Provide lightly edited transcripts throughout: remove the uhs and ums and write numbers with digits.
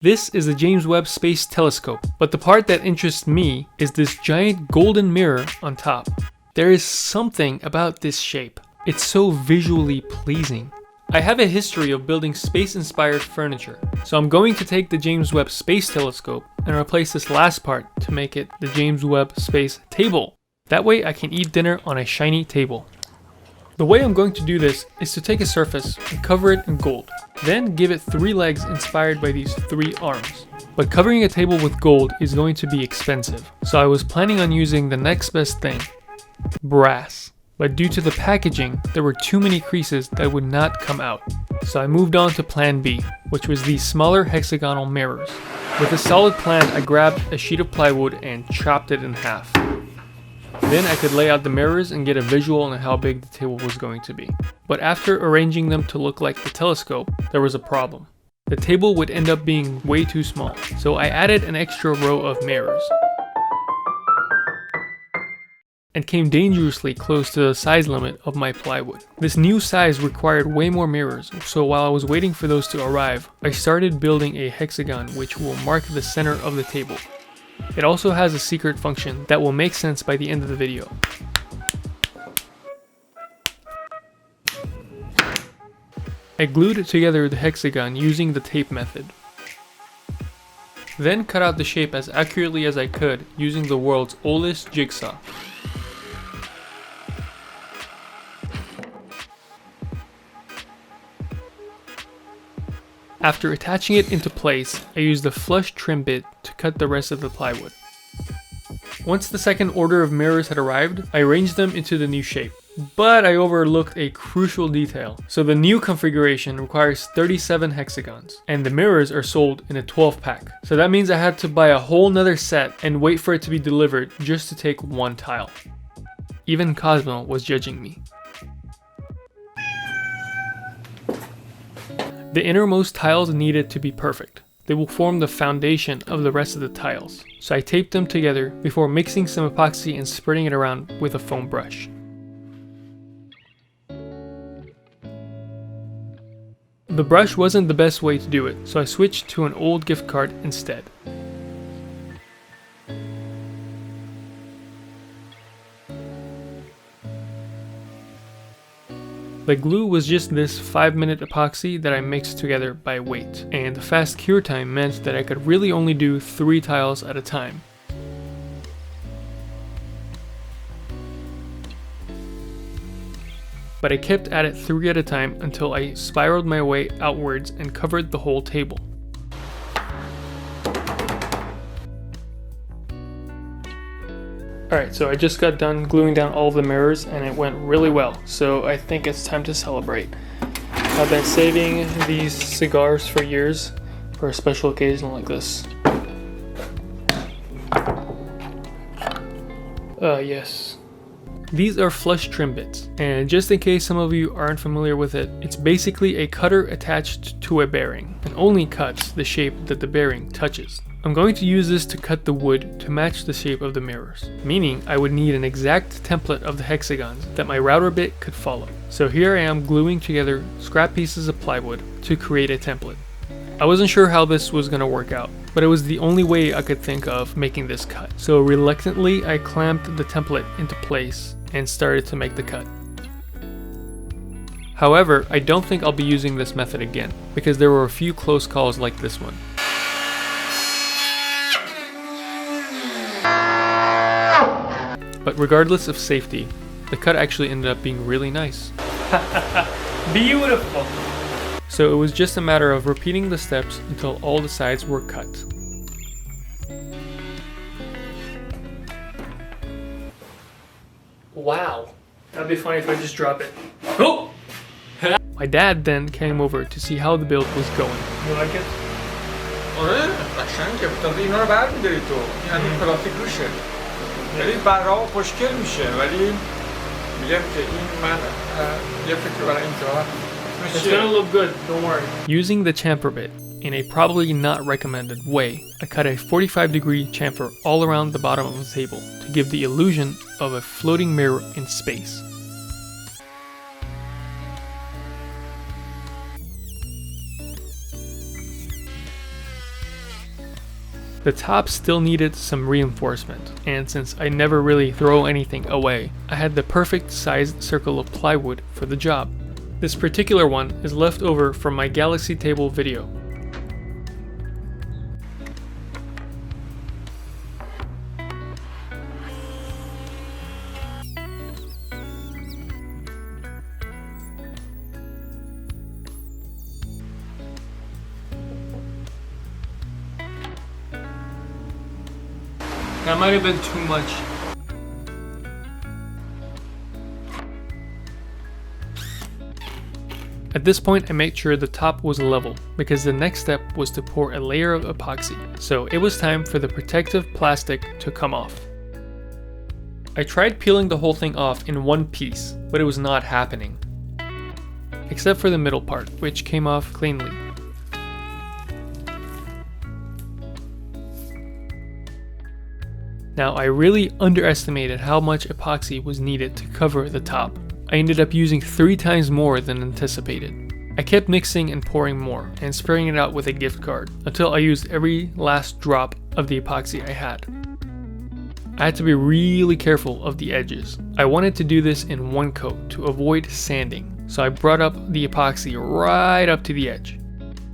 This is the James Webb Space Telescope, but the part that interests me is this giant golden mirror on top. There is something about this shape. It's so visually pleasing. I have a history of building space-inspired furniture, so I'm going to take the James Webb Space Telescope and replace this last part to make it the James Webb Space Table. That way I can eat dinner on a shiny table. The way I'm going to do this is to take a surface and cover it in gold, then give it 3 legs inspired by these 3 arms. But covering a table with gold is going to be expensive, so I was planning on using the next best thing, brass. But due to the packaging, there were too many creases that would not come out. So I moved on to plan B, which was these smaller hexagonal mirrors. With a solid plan, I grabbed a sheet of plywood and chopped it in half. Then I could lay out the mirrors and get a visual on how big the table was going to be. But after arranging them to look like the telescope, there was a problem. The table would end up being way too small, so I added an extra row of mirrors and came dangerously close to the size limit of my plywood. This new size required way more mirrors, so while I was waiting for those to arrive, I started building a hexagon which will mark the center of the table. It also has a secret function that will make sense by the end of the video. I glued together the hexagon using the tape method. Then cut out the shape as accurately as I could using the world's oldest jigsaw. After attaching it into place, I used the flush trim bit to cut the rest of the plywood. Once the second order of mirrors had arrived, I arranged them into the new shape. But I overlooked a crucial detail. So the new configuration requires 37 hexagons, and the mirrors are sold in a 12 pack. So that means I had to buy a whole nother set and wait for it to be delivered just to take one tile. Even Cosmo was judging me. The innermost tiles needed to be perfect. They will form the foundation of the rest of the tiles. So I taped them together before mixing some epoxy and spreading it around with a foam brush. The brush wasn't the best way to do it, so I switched to an old gift card instead. The glue was just this 5-minute epoxy that I mixed together by weight, and the fast cure time meant that I could really only do 3 tiles at a time. But I kept at it 3 at a time until I spiraled my way outwards and covered the whole table. Alright, so I just got done gluing down all of the mirrors and it went really well, so I think it's time to celebrate. I've been saving these cigars for years for a special occasion like this. Yes. These are flush trim bits, and just in case some of you aren't familiar with it, it's basically a cutter attached to a bearing, and only cuts the shape that the bearing touches. I'm going to use this to cut the wood to match the shape of the mirrors, meaning I would need an exact template of the hexagons that my router bit could follow. So here I am gluing together scrap pieces of plywood to create a template. I wasn't sure how this was going to work out, but it was the only way I could think of making this cut. So reluctantly I clamped the template into place and started to make the cut. However, I don't think I'll be using this method again, because there were a few close calls like this one. But regardless of safety, the cut actually ended up being really nice. Beautiful! So it was just a matter of repeating the steps until all the sides were cut. Wow, that'd be funny if I just drop it. Oh! My dad then came over to see how the build was going. You like it? آره قشنگه. تازه اینا رو برمی‌داری تو. این همین پلاستیک روشه. ولی برا خوشگل میشه، ولی میگم که این من یه فکر برای اینجا. It's gonna look good, don't worry. Using the chamfer bit in a probably not recommended way, I cut a 45-degree chamfer all around the bottom of the table to give the illusion of a floating mirror in space. The top still needed some reinforcement, and since I never really throw anything away, I had the perfect sized circle of plywood for the job. This particular one is left over from my Galaxy table video. That might have been too much. At this point, I made sure the top was level, because the next step was to pour a layer of epoxy, so it was time for the protective plastic to come off. I tried peeling the whole thing off in one piece, but it was not happening. Except for the middle part, which came off cleanly. Now, I really underestimated how much epoxy was needed to cover the top. I ended up using 3 times more than anticipated. I kept mixing and pouring more, and spraying it out with a gift card, until I used every last drop of the epoxy I had. I had to be really careful of the edges. I wanted to do this in one coat to avoid sanding, so I brought up the epoxy right up to the edge.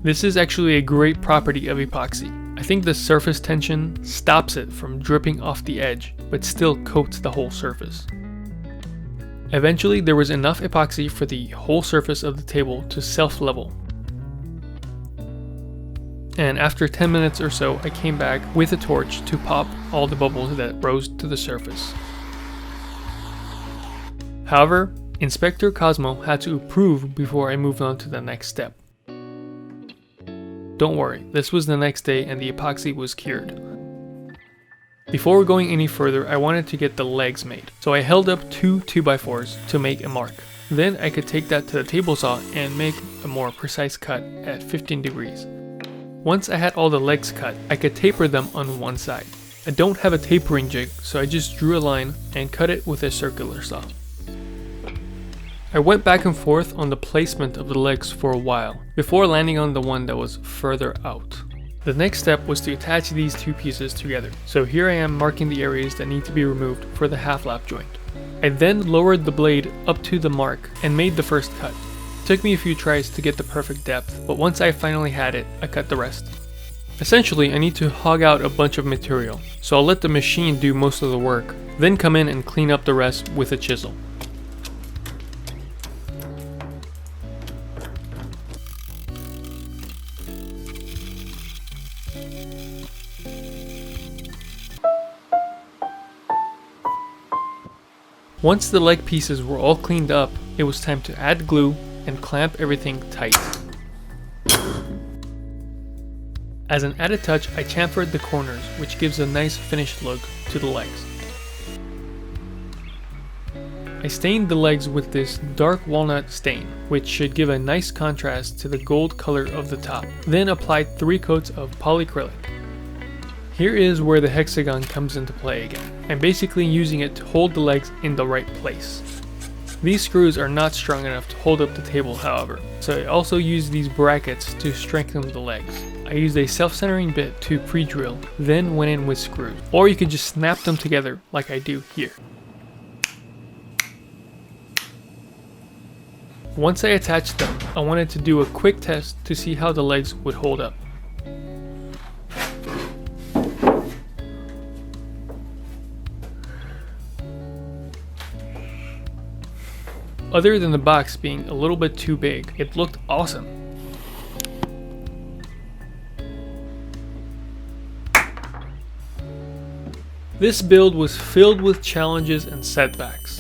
This is actually a great property of epoxy. I think the surface tension stops it from dripping off the edge, but still coats the whole surface. Eventually, there was enough epoxy for the whole surface of the table to self-level. And after 10 minutes or so, I came back with a torch to pop all the bubbles that rose to the surface. However, Inspector Cosmo had to approve before I moved on to the next step. Don't worry, this was the next day and the epoxy was cured. Before going any further, I wanted to get the legs made, so I held up 2 2x4s to make a mark. Then I could take that to the table saw and make a more precise cut at 15 degrees. Once I had all the legs cut, I could taper them on one side. I don't have a tapering jig, so I just drew a line and cut it with a circular saw. I went back and forth on the placement of the legs for a while, before landing on the one that was further out. The next step was to attach these 2 pieces together, so here I am marking the areas that need to be removed for the half lap joint. I then lowered the blade up to the mark and made the first cut. It took me a few tries to get the perfect depth, but once I finally had it, I cut the rest. Essentially, I need to hog out a bunch of material, so I'll let the machine do most of the work, then come in and clean up the rest with a chisel. Once the leg pieces were all cleaned up, it was time to add glue and clamp everything tight. As an added touch, I chamfered the corners, which gives a nice finished look to the legs. I stained the legs with this dark walnut stain, which should give a nice contrast to the gold color of the top. Then applied 3 coats of polyacrylic. Here is where the hexagon comes into play again. I'm basically using it to hold the legs in the right place. These screws are not strong enough to hold up the table, however, so I also used these brackets to strengthen the legs. I used a self-centering bit to pre-drill, then went in with screws, or you can just snap them together like I do here. Once I attached them, I wanted to do a quick test to see how the legs would hold up. Other than the box being a little bit too big, it looked awesome. This build was filled with challenges and setbacks,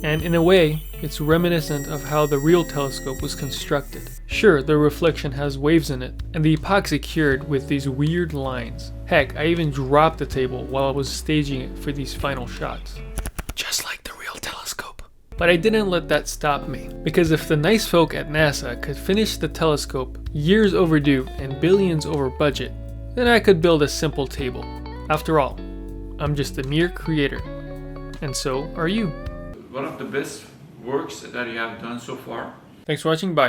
and in a way, it's reminiscent of how the real telescope was constructed. Sure, the reflection has waves in it, and the epoxy cured with these weird lines. Heck, I even dropped the table while I was staging it for these final shots. Just like the real telescope. But I didn't let that stop me, because if the nice folk at NASA could finish the telescope years overdue and billions over budget, then I could build a simple table. After all, I'm just a mere creator, and so are you. One of the best works that you have done so far. Thanks for watching, bye.